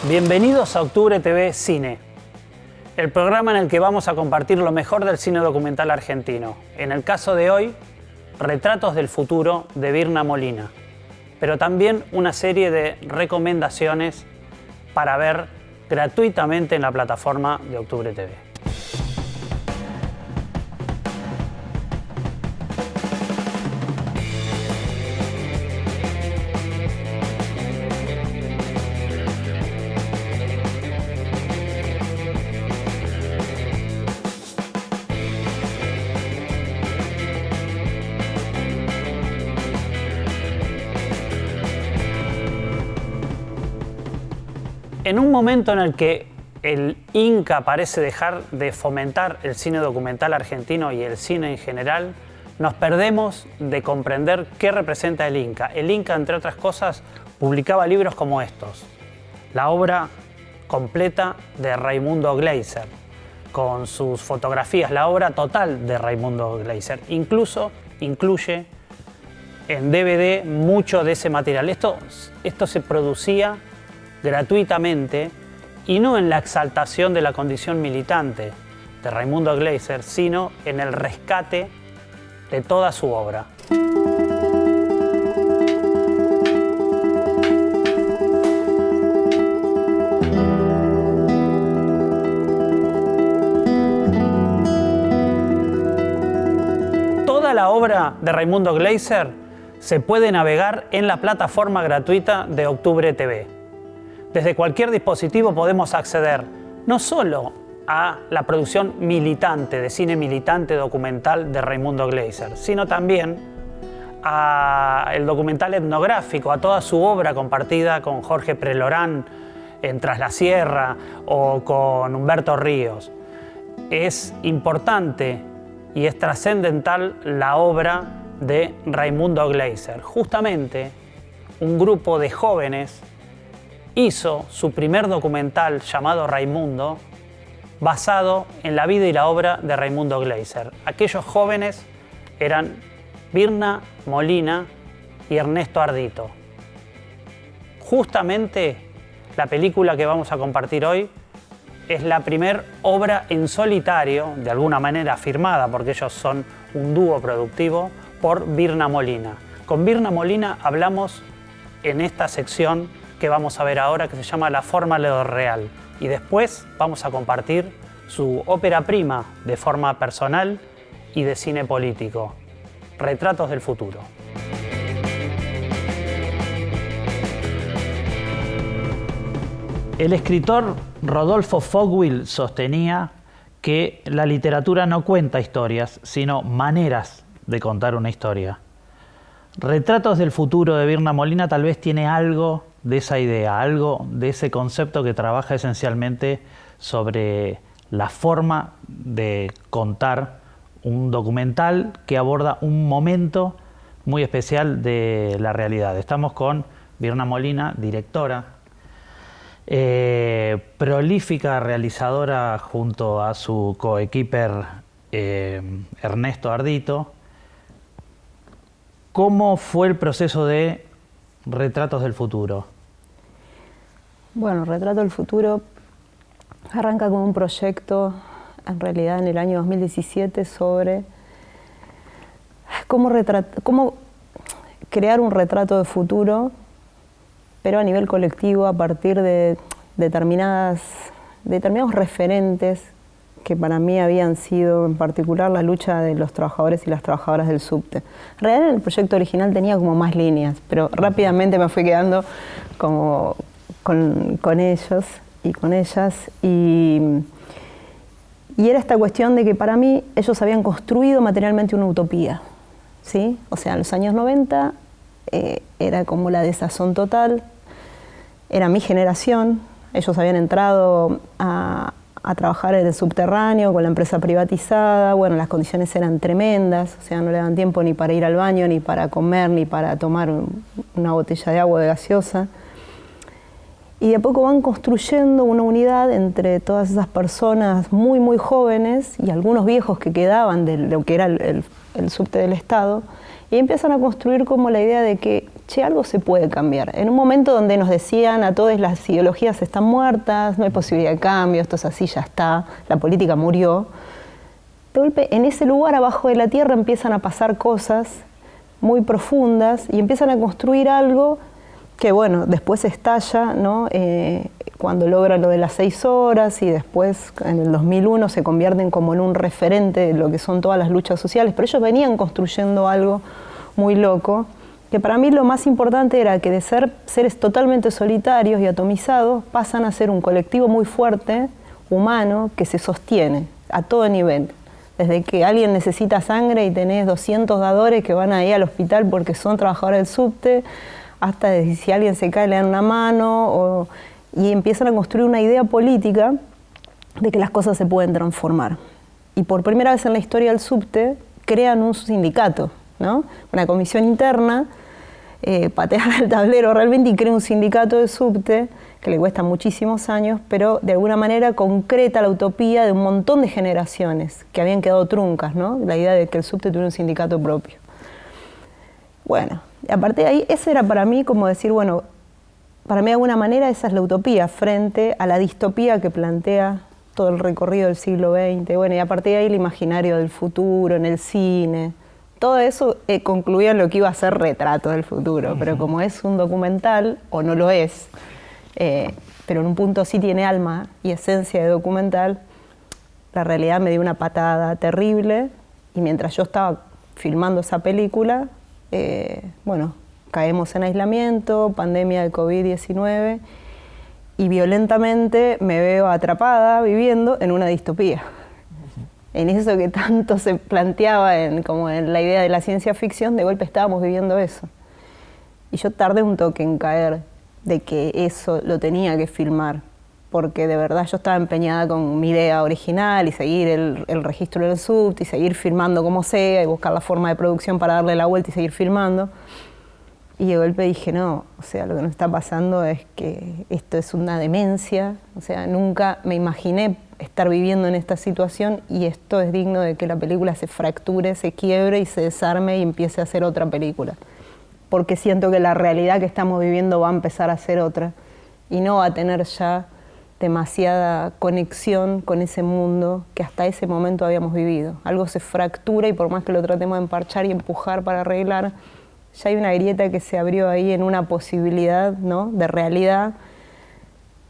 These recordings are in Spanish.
Bienvenidos a Octubre TV Cine, el programa en el que vamos a compartir lo mejor del cine documental argentino. En el caso de hoy, Retratos del futuro de Virna Molina, pero también una serie de recomendaciones para ver gratuitamente en la plataforma de Octubre TV. En un momento en el que el Inca parece dejar de fomentar el cine documental argentino y el cine en general, nos perdemos de comprender qué representa el Inca. El Inca, entre otras cosas, publicaba libros como estos. La obra completa de Raimundo Gleiser, con sus fotografías, la obra total de Raimundo Gleiser. Incluso incluye en DVD mucho de ese material. Esto se producía gratuitamente y no en la exaltación de la condición militante de Raimundo Gleiser, sino en el rescate de toda su obra. Toda la obra de Raimundo Gleiser se puede navegar en la plataforma gratuita de Octubre TV. Desde cualquier dispositivo podemos acceder no solo a la producción militante, de cine militante documental de Raimundo Gleiser, sino también al documental etnográfico, a toda su obra compartida con Jorge Prelorán en Tras la Sierra o con Humberto Ríos. Es importante y es trascendental la obra de Raimundo Gleiser. Justamente un grupo de jóvenes hizo su primer documental llamado Raimundo, basado en la vida y la obra de Raimundo Gleiser. Aquellos jóvenes eran Virna Molina y Ernesto Ardito. Justamente la película que vamos a compartir hoy es la primer obra en solitario, de alguna manera firmada, porque ellos son un dúo productivo, por Virna Molina. Con Virna Molina hablamos en esta sección que vamos a ver ahora, que se llama La forma de lo real. Y después vamos a compartir su ópera prima de forma personal y de cine político, Retratos del futuro. El escritor Rodolfo Fogwill sostenía que la literatura no cuenta historias, sino maneras de contar una historia. Retratos del futuro de Virna Molina tal vez tiene algo de esa idea, algo de ese concepto que trabaja esencialmente sobre la forma de contar un documental que aborda un momento muy especial de la realidad. Estamos con Virna Molina, directora, prolífica realizadora junto a su coequiper Ernesto Ardito. ¿Cómo fue el proceso de Retratos del futuro? Bueno, Retratos del futuro arranca como un proyecto, en realidad en el año 2017, sobre cómo crear un retrato de futuro, pero a nivel colectivo, a partir de determinados referentes que para mí habían sido en particular la lucha de los trabajadores y las trabajadoras del subte. En realidad en el proyecto original tenía como más líneas, pero rápidamente me fui quedando como con ellos y con ellas. Y era esta cuestión de que para mí ellos habían construido materialmente una utopía, ¿sí? O sea, en los años 90 era como la desazón total, era mi generación, ellos habían entrado a trabajar en el subterráneo con la empresa privatizada. Bueno, las condiciones eran tremendas, o sea, no le daban tiempo ni para ir al baño, ni para comer, ni para tomar una botella de agua de gaseosa. Y de a poco van construyendo una unidad entre todas esas personas muy, muy jóvenes y algunos viejos que quedaban de lo que era el subte del Estado, y empiezan a construir como la idea de que, che, algo se puede cambiar. En un momento donde nos decían a todos las ideologías están muertas, no hay posibilidad de cambio, esto es así, ya está, la política murió. De golpe, en ese lugar abajo de la tierra empiezan a pasar cosas muy profundas y empiezan a construir algo que, bueno, después estalla, ¿no? Cuando logran lo de las 6 horas y después en el 2001 se convierten como en un referente de lo que son todas las luchas sociales, pero ellos venían construyendo algo muy loco, que para mí lo más importante era que de ser seres totalmente solitarios y atomizados pasan a ser un colectivo muy fuerte, humano, que se sostiene a todo nivel. Desde que alguien necesita sangre y tenés 200 dadores que van ahí al hospital porque son trabajadores del subte, hasta de si alguien se cae le dan una mano, y empiezan a construir una idea política de que las cosas se pueden transformar. Y por primera vez en la historia del subte crean un sindicato, ¿no? Una comisión interna, patean el tablero realmente y crean un sindicato de subte que le cuesta muchísimos años, pero de alguna manera concreta la utopía de un montón de generaciones que habían quedado truncas, ¿no? La idea de que el subte tuviera un sindicato propio. Bueno, a partir de ahí, ese era para mí como decir, bueno, para mí de alguna manera esa es la utopía frente a la distopía que plantea todo el recorrido del siglo XX. Bueno, y a partir de ahí el imaginario del futuro, en el cine, todo eso concluía en lo que iba a ser Retrato del Futuro, pero como es un documental, o no lo es, pero en un punto sí tiene alma y esencia de documental, la realidad me dio una patada terrible y mientras yo estaba filmando esa película, bueno, caemos en aislamiento, pandemia de COVID-19 y violentamente me veo atrapada viviendo en una distopía. En eso que tanto se planteaba como en la idea de la ciencia ficción, de golpe estábamos viviendo eso. Y yo tardé un toque en caer de que eso lo tenía que filmar, porque de verdad yo estaba empeñada con mi idea original y seguir el registro del subte y seguir filmando como sea y buscar la forma de producción para darle la vuelta y seguir filmando. Y de golpe dije, no, o sea, lo que nos está pasando es que esto es una demencia, o sea, nunca me imaginé estar viviendo en esta situación y esto es digno de que la película se fracture, se quiebre y se desarme y empiece a ser otra película. Porque siento que la realidad que estamos viviendo va a empezar a ser otra y no va a tener ya demasiada conexión con ese mundo que hasta ese momento habíamos vivido. Algo se fractura y por más que lo tratemos de emparchar y empujar para arreglar, ya hay una grieta que se abrió ahí en una posibilidad, ¿no?, de realidad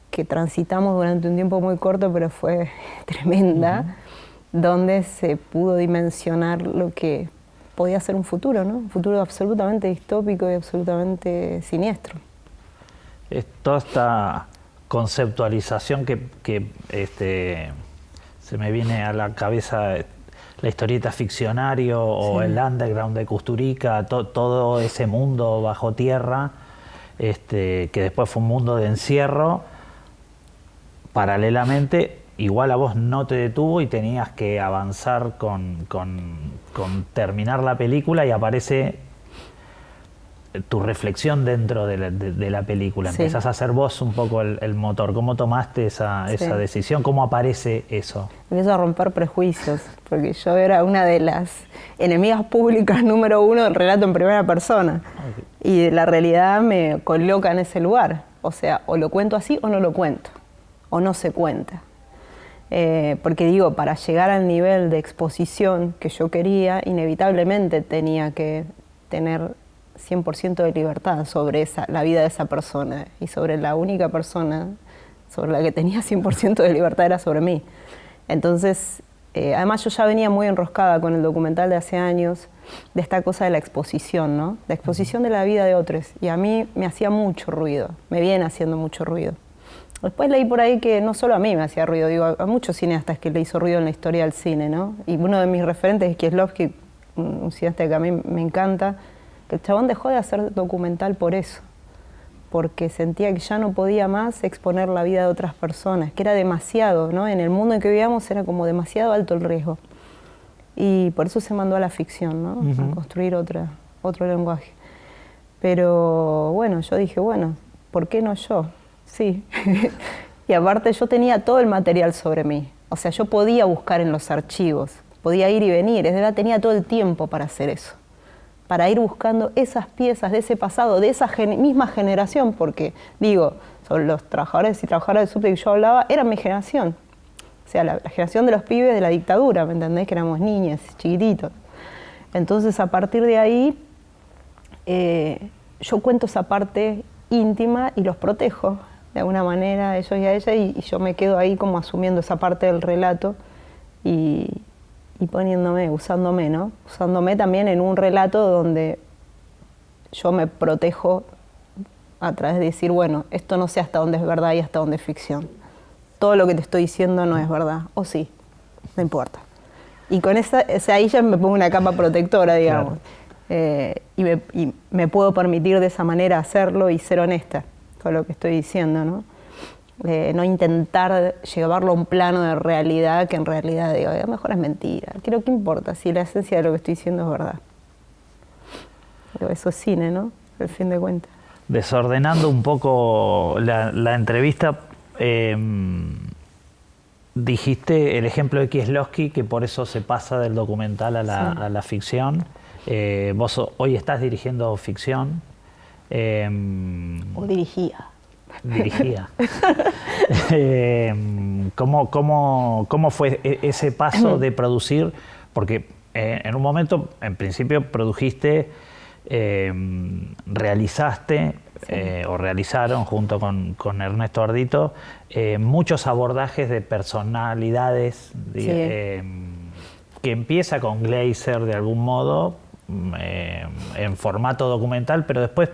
que transitamos durante un tiempo muy corto, pero fue tremenda, donde se pudo dimensionar lo que podía ser un futuro, ¿no? Un futuro absolutamente distópico y absolutamente siniestro. Toda esta conceptualización que se me viene a la cabeza, la historieta Ficcionario o el underground de Kusturica, todo ese mundo bajo tierra, que después fue un mundo de encierro, paralelamente, igual a vos no te detuvo y tenías que avanzar con terminar la película y aparece tu reflexión dentro de la película. Sí. Empezás a ser vos un poco el motor. ¿Cómo tomaste esa decisión? ¿Cómo aparece eso? Empiezo a romper prejuicios, porque yo era una de las enemigas públicas número 1 del relato en primera persona. Okay. Y la realidad me coloca en ese lugar. O sea, o lo cuento así o no lo cuento. O no se cuenta. Porque digo, para llegar al nivel de exposición que yo quería, inevitablemente tenía que tener 100% de libertad sobre la vida de esa persona, y sobre la única persona sobre la que tenía 100% de libertad era sobre mí. Entonces, además yo ya venía muy enroscada con el documental de hace años, de esta cosa de la exposición, ¿no? La exposición de la vida de otros, y a mí me hacía mucho ruido, me viene haciendo mucho ruido. Después leí por ahí que no solo a mí me hacía ruido, digo, a muchos cineastas que le hizo ruido en la historia del cine, ¿no? Y uno de mis referentes es Kieslowski, un cineasta que a mí me encanta, que el chabón dejó de hacer documental por eso, porque sentía que ya no podía más exponer la vida de otras personas, que era demasiado, ¿no? En el mundo en que vivíamos era como demasiado alto el riesgo. Y por eso se mandó a la ficción, ¿no? A construir otro lenguaje. Pero bueno, yo dije, bueno, ¿por qué no yo? Sí. Y aparte yo tenía todo el material sobre mí. O sea, yo podía buscar en los archivos, podía ir y venir, es verdad, tenía todo el tiempo para hacer eso. para ir buscando esas piezas de ese pasado, de esa misma generación, porque digo, son los trabajadores y trabajadoras del subte que yo hablaba, eran mi generación. O sea, la generación de los pibes de la dictadura, ¿me entendés? Que éramos niñas, chiquititos. Entonces, a partir de ahí, yo cuento esa parte íntima y los protejo de alguna manera, ellos y a ella, y yo me quedo ahí como asumiendo esa parte del relato y poniéndome, usándome, ¿no? Usándome también en un relato donde yo me protejo a través de decir, bueno, esto no sé hasta dónde es verdad y hasta dónde es ficción. Todo lo que te estoy diciendo no es verdad, o sí, no importa. Y con esa, o sea, ahí ya me pongo una capa protectora, digamos. Claro. Y me puedo permitir de esa manera hacerlo y ser honesta con lo que estoy diciendo, ¿no? No intentar llevarlo a un plano de realidad que en realidad digo, a lo mejor es mentira. ¿Qué importa si la esencia de lo que estoy diciendo es verdad? Pero eso es cine, ¿no? Al fin de cuentas. Desordenando un poco la entrevista, dijiste el ejemplo de Kieslowski, que por eso se pasa del documental a la ficción. Vos hoy estás dirigiendo ficción. O dirigía. ¿Cómo fue ese paso de producir? Porque en un momento, en principio, produjiste, realizaste, o realizaron junto con Ernesto Ardito, muchos abordajes de personalidades que empieza con Glaser de algún modo, en formato documental, pero después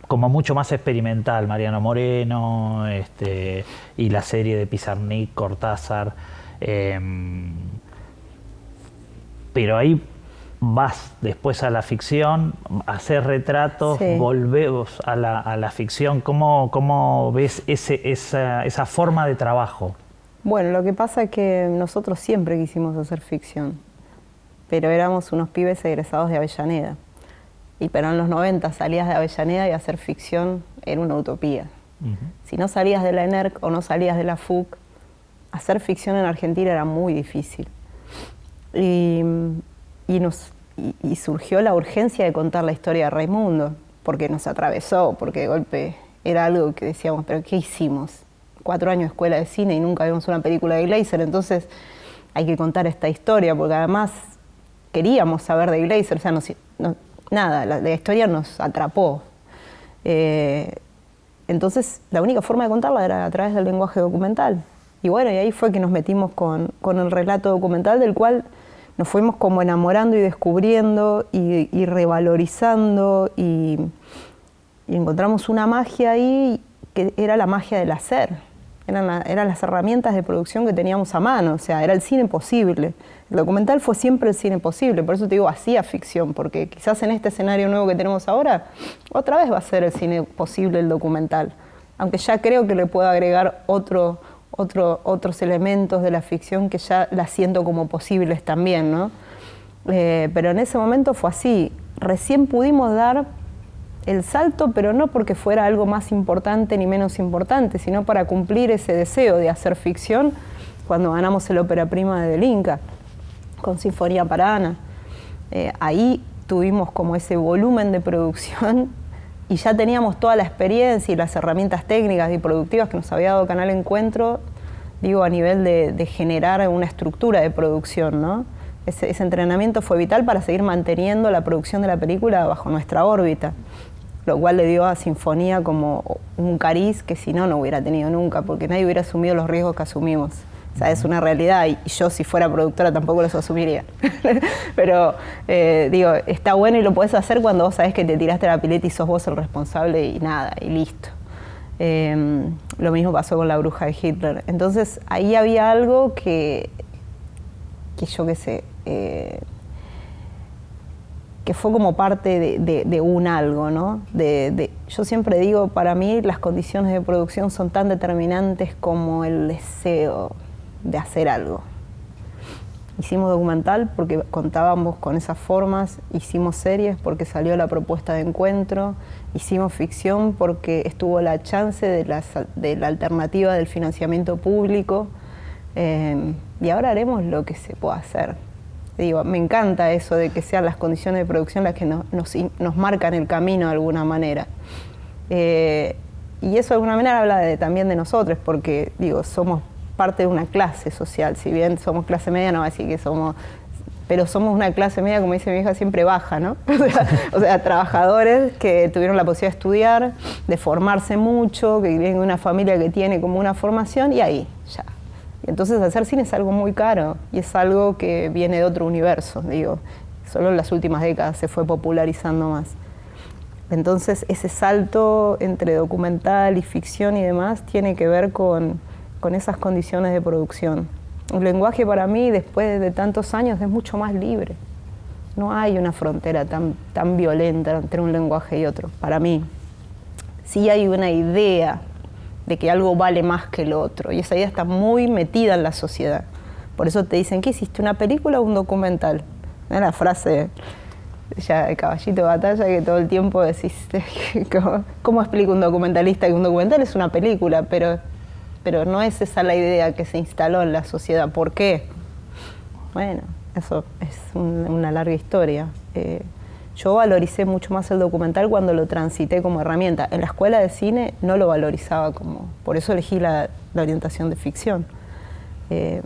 como mucho más experimental, Mariano Moreno, y la serie de Pizarnik, Cortázar, pero ahí vas después a la ficción, a hacer retratos, volvemos a la ficción. ¿Cómo ves esa forma de trabajo? Bueno, lo que pasa es que nosotros siempre quisimos hacer ficción, pero éramos unos pibes egresados de Avellaneda. Pero en los 90 salías de Avellaneda y hacer ficción era una utopía. Si no salías de la ENERC o no salías de la FUC, hacer ficción en Argentina era muy difícil. Y surgió la urgencia de contar la historia de Raimundo, porque nos atravesó, porque de golpe era algo que decíamos, ¿pero qué hicimos? 4 años de escuela de cine y nunca vimos una película de Glaser, entonces hay que contar esta historia, porque además queríamos saber de Glaser, o sea, nada, la historia nos atrapó. Entonces, la única forma de contarla era a través del lenguaje documental. Y bueno, y ahí fue que nos metimos con el relato documental, del cual nos fuimos como enamorando y descubriendo y revalorizando y encontramos una magia ahí que era la magia del hacer. Eran las herramientas de producción que teníamos a mano, o sea, era el cine posible. El documental fue siempre el cine posible, por eso te digo, hacía ficción, porque quizás en este escenario nuevo que tenemos ahora, otra vez va a ser el cine posible el documental. Aunque ya creo que le puedo agregar otros elementos de la ficción que ya la siento como posibles también, ¿no? Pero en ese momento fue así. Recién pudimos dar el salto, pero no porque fuera algo más importante ni menos importante, sino para cumplir ese deseo de hacer ficción cuando ganamos el ópera prima de Del Inca, con Sinfonía para Ana. Ahí tuvimos como ese volumen de producción y ya teníamos toda la experiencia y las herramientas técnicas y productivas que nos había dado Canal Encuentro, digo, a nivel de generar una estructura de producción, ¿no? Ese entrenamiento fue vital para seguir manteniendo la producción de la película bajo nuestra órbita, lo cual le dio a Sinfonía como un cariz que si no hubiera tenido nunca, porque nadie hubiera asumido los riesgos que asumimos. O sea, es una realidad y yo si fuera productora tampoco los asumiría. Pero digo, está bueno y lo podés hacer cuando vos sabés que te tiraste a la pileta y sos vos el responsable y nada, y listo. Lo mismo pasó con La Bruja de Hitler. Entonces ahí había algo que yo qué sé, que fue como parte de un algo, ¿no? Yo siempre digo, para mí las condiciones de producción son tan determinantes como el deseo de hacer algo. Hicimos documental porque contábamos con esas formas, hicimos series porque salió la propuesta de Encuentro, hicimos ficción porque estuvo la chance de la alternativa del financiamiento público, y ahora haremos lo que se pueda hacer. Digo, me encanta eso de que sean las condiciones de producción las que nos marcan el camino de alguna manera. Y eso de alguna manera habla también de nosotros, porque digo, somos parte de una clase social. Si bien somos clase media, no va a decir que somos... Pero somos una clase media, como dice mi hija, siempre baja, ¿no? O sea, trabajadores que tuvieron la posibilidad de estudiar, de formarse mucho, que vienen de una familia que tiene como una formación, y ahí, ya. Entonces hacer cine es algo muy caro y es algo que viene de otro universo, digo. Solo en las últimas décadas se fue popularizando más. Entonces ese salto entre documental y ficción y demás tiene que ver con esas condiciones de producción. El lenguaje para mí, después de tantos años, es mucho más libre. No hay una frontera tan violenta entre un lenguaje y otro, para mí. Sí hay una idea de que algo vale más que el otro, y esa idea está muy metida en la sociedad. Por eso te dicen, ¿qué hiciste, una película o un documental? ¿No? La frase ya de Caballito de Batalla que todo el tiempo decís, ¿cómo explica un documentalista que un documental es una película? Pero no es esa la idea que se instaló en la sociedad. ¿Por qué? Bueno, eso es una larga historia. Yo valoricé mucho más el documental cuando lo transité como herramienta. En la escuela de cine no lo valorizaba como... Por eso elegí la orientación de ficción. Pero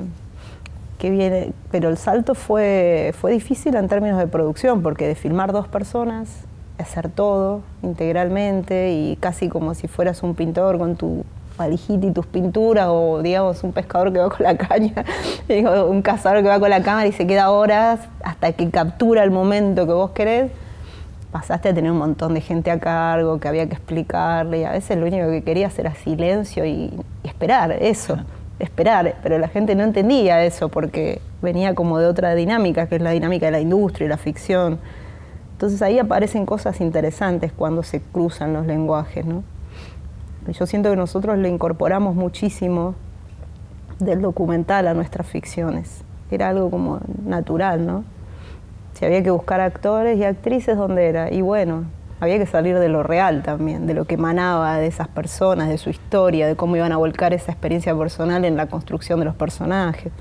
el salto fue difícil en términos de producción, porque de filmar 2 personas, hacer todo integralmente y casi como si fueras un pintor con tu valijita y tus pinturas, o digamos un pescador que va con la caña, digo, un cazador que va con la cámara y se queda horas hasta que captura el momento que vos querés. Pasaste a tener un montón de gente a cargo que había que explicarle, y a veces lo único que querías era silencio y esperar, eso, esperar, pero la gente no entendía eso porque venía como de otra dinámica, que es la dinámica de la industria y la ficción. Entonces ahí aparecen cosas interesantes cuando se cruzan los lenguajes, ¿no? Yo siento que nosotros le incorporamos muchísimo del documental a nuestras ficciones. Era algo como natural, ¿no? Si había que buscar actores y actrices, ¿dónde era? Y bueno, había que salir de lo real también, de lo que emanaba de esas personas, de su historia, de cómo iban a volcar esa experiencia personal en la construcción de los personajes.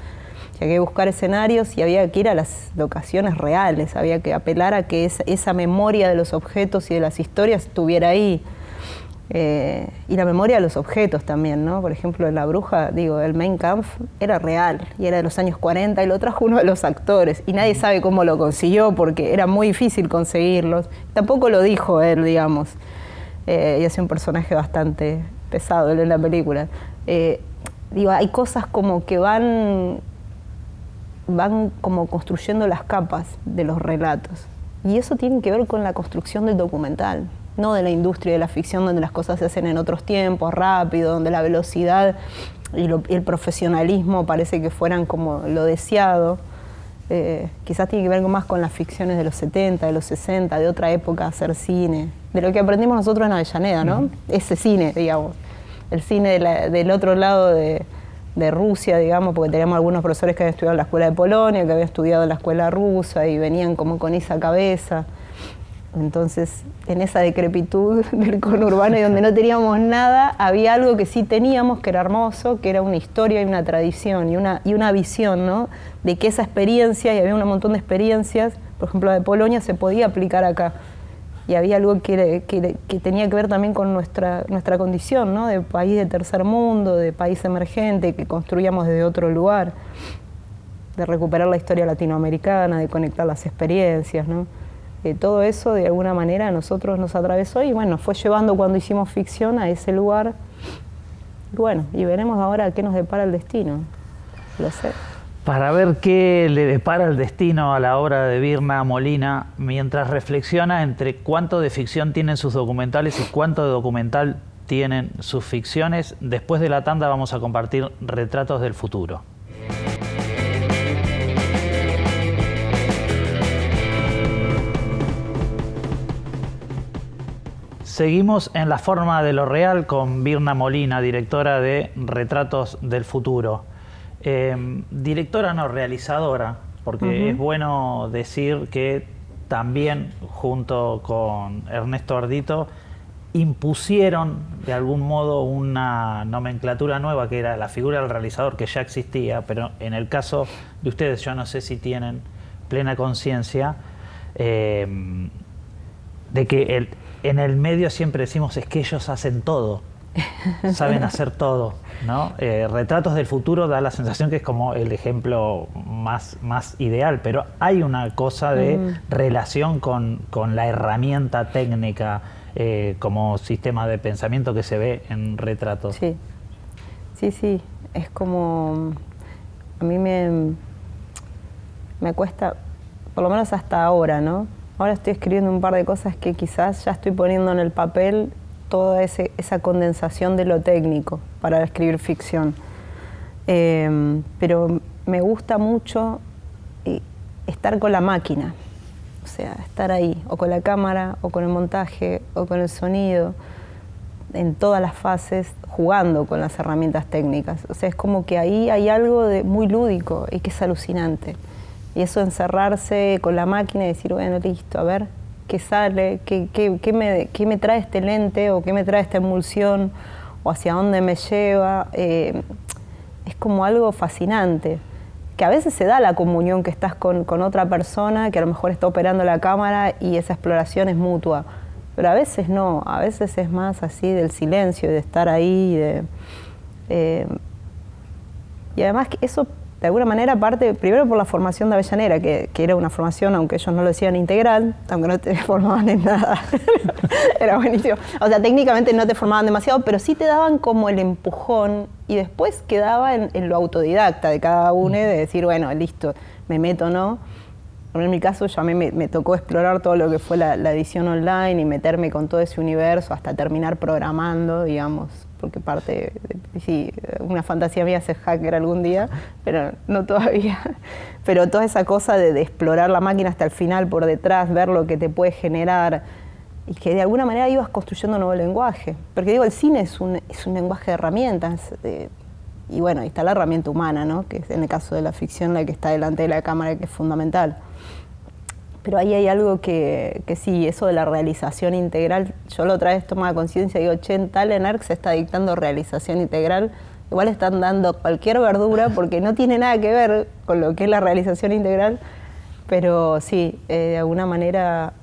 Si había que buscar escenarios y había que ir a las locaciones reales, había que apelar a que esa memoria de los objetos y de las historias estuviera ahí. Y la memoria de los objetos también, ¿no? Por ejemplo, en La Bruja, digo, el Mein Kampf era real y era de los años 40 y lo trajo uno de los actores y nadie sabe cómo lo consiguió porque era muy difícil conseguirlos. Tampoco lo dijo él, digamos, y hace un personaje bastante pesado él en la película. Digo, hay cosas como que van como construyendo las capas de los relatos y eso tiene que ver con la construcción del documental, no de la industria de la ficción, donde las cosas se hacen en otros tiempos, rápido, donde la velocidad y el profesionalismo parece que fueran como lo deseado. Quizás tiene que ver más con las ficciones de los 70, de los 60, de otra época, hacer cine, de lo que aprendimos nosotros en Avellaneda, ¿no? Ese cine, digamos, el cine del otro lado de Rusia, digamos, porque teníamos algunos profesores que habían estudiado en la escuela de Polonia, que habían estudiado en la escuela rusa y venían como con esa cabeza. Entonces, en esa decrepitud del conurbano y donde no teníamos nada, había algo que sí teníamos, que era hermoso, que era una historia y una tradición y una visión, ¿no? De que esa experiencia, y había un montón de experiencias, por ejemplo la de Polonia, se podía aplicar acá. Y había algo que tenía que ver también con nuestra condición, ¿no? De país de tercer mundo, de país emergente, que construíamos desde otro lugar, de recuperar la historia latinoamericana, de conectar las experiencias, ¿no? Todo eso de alguna manera a nosotros nos atravesó y bueno, nos fue llevando cuando hicimos ficción a ese lugar. Bueno, y veremos ahora qué nos depara el destino. Lo sé. Para ver qué le depara el destino a la obra de Virna Molina, mientras reflexiona entre cuánto de ficción tienen sus documentales y cuánto de documental tienen sus ficciones, después de la tanda vamos a compartir Retratos del Futuro. Seguimos en la forma de lo real con Virna Molina, directora de Retratos del Futuro. Directora no, realizadora, porque es bueno decir que también junto con Ernesto Ardito impusieron de algún modo una nomenclatura nueva que era la figura del realizador, que ya existía, pero en el caso de ustedes yo no sé si tienen plena conciencia de que en el medio siempre decimos es que ellos hacen todo, saben hacer todo, ¿no? Retratos del Futuro da la sensación que es como el ejemplo más ideal, pero hay una cosa de relación con la herramienta técnica como sistema de pensamiento que se ve en Retratos. Sí, sí, es como... A mí me cuesta, por lo menos hasta ahora, ¿no? Ahora estoy escribiendo un par de cosas que quizás ya estoy poniendo en el papel toda esa condensación de lo técnico para escribir ficción. Pero me gusta mucho estar con la máquina, o sea, estar ahí, o con la cámara, o con el montaje, o con el sonido, en todas las fases, jugando con las herramientas técnicas. O sea, es como que ahí hay algo de muy lúdico y que es alucinante. Y eso, encerrarse con la máquina y decir, bueno, listo, a ver qué sale, qué me trae este lente, o qué me trae esta emulsión, o hacia dónde me lleva. Es como algo fascinante, que a veces se da la comunión que estás con otra persona que a lo mejor está operando la cámara y esa exploración es mutua. Pero a veces no, a veces es más así del silencio, de estar ahí. Y además que eso, de alguna manera, parte primero por la formación de Avellaneda, que era una formación, aunque ellos no lo decían integral, aunque no te formaban en nada. Era buenísimo. O sea, técnicamente no te formaban demasiado, pero sí te daban como el empujón y después quedaba en lo autodidacta de cada uno, de decir, bueno, listo, me meto, ¿no? En mi caso, a mí me tocó explorar todo lo que fue la edición online y meterme con todo ese universo hasta terminar programando, digamos, porque parte, sí, una fantasía mía ser hacker algún día, pero no todavía. Pero toda esa cosa de explorar la máquina hasta el final por detrás, ver lo que te puede generar, y que de alguna manera ibas construyendo un nuevo lenguaje. Porque digo, el cine es un lenguaje de herramientas, y bueno, está la herramienta humana, ¿no? Que es en el caso de la ficción la que está delante de la cámara, que es fundamental. Pero ahí hay algo que sí, eso de la realización integral, yo la otra vez tomaba conciencia y digo, che, en tal ENARC se está dictando realización integral, igual están dando cualquier verdura porque no tiene nada que ver con lo que es la realización integral, pero sí, de alguna manera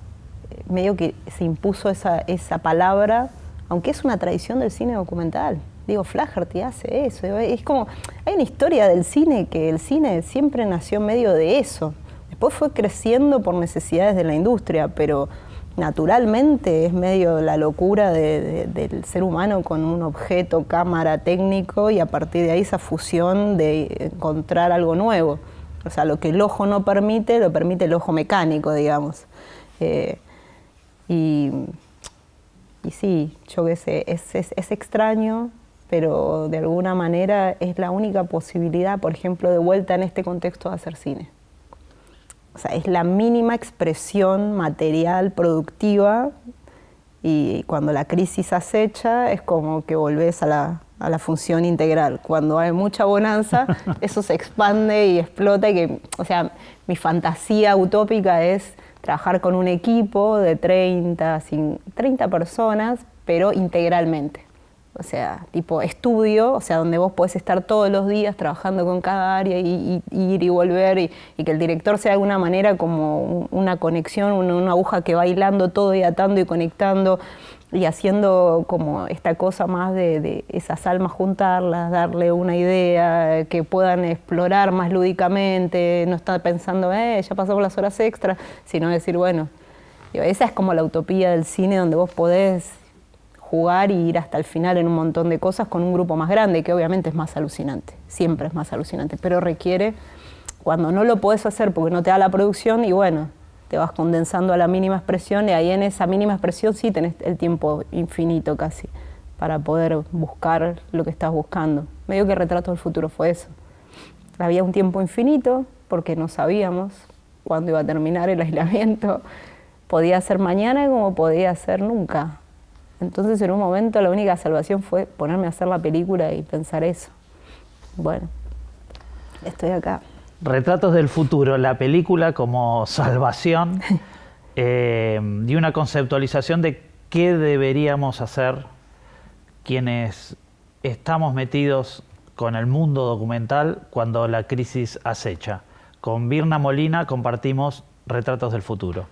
medio que se impuso esa palabra, aunque es una tradición del cine documental. Digo, Flaherty hace eso, es como, hay una historia del cine que el cine siempre nació en medio de eso. Después fue creciendo por necesidades de la industria, pero naturalmente es medio la locura del ser humano con un objeto, cámara, técnico, y a partir de ahí esa fusión de encontrar algo nuevo. O sea, lo que el ojo no permite, lo permite el ojo mecánico, digamos. Y sí, yo qué sé, es extraño, pero de alguna manera es la única posibilidad, por ejemplo, de vuelta en este contexto de hacer cine. O sea, es la mínima expresión material, productiva, y cuando la crisis acecha es como que volvés a la función integral. Cuando hay mucha bonanza, eso se expande y explota. O sea, mi fantasía utópica es trabajar con un equipo de 30 personas, pero integralmente. O sea, tipo estudio, o sea, donde vos podés estar todos los días trabajando con cada área y ir y volver, y que el director sea de alguna manera como una conexión, una aguja que va hilando todo y atando y conectando y haciendo como esta cosa más de esas almas, juntarlas, darle una idea, que puedan explorar más lúdicamente, no estar pensando, ya pasamos las horas extras, sino decir, bueno, esa es como la utopía del cine, donde vos podés jugar y ir hasta el final en un montón de cosas con un grupo más grande, que obviamente es más alucinante, siempre es más alucinante, pero requiere, cuando no lo podés hacer porque no te da la producción, y bueno, te vas condensando a la mínima expresión, y ahí en esa mínima expresión sí tenés el tiempo infinito casi para poder buscar lo que estás buscando. Medio que Retrato del Futuro fue eso. Había un tiempo infinito porque no sabíamos cuándo iba a terminar el aislamiento. Podía ser mañana como podía ser nunca. Entonces, en un momento, la única salvación fue ponerme a hacer la película y pensar eso. Bueno, estoy acá. Retratos del Futuro, la película como salvación y una conceptualización de qué deberíamos hacer quienes estamos metidos con el mundo documental cuando la crisis acecha. con Virna Molina compartimos Retratos del Futuro.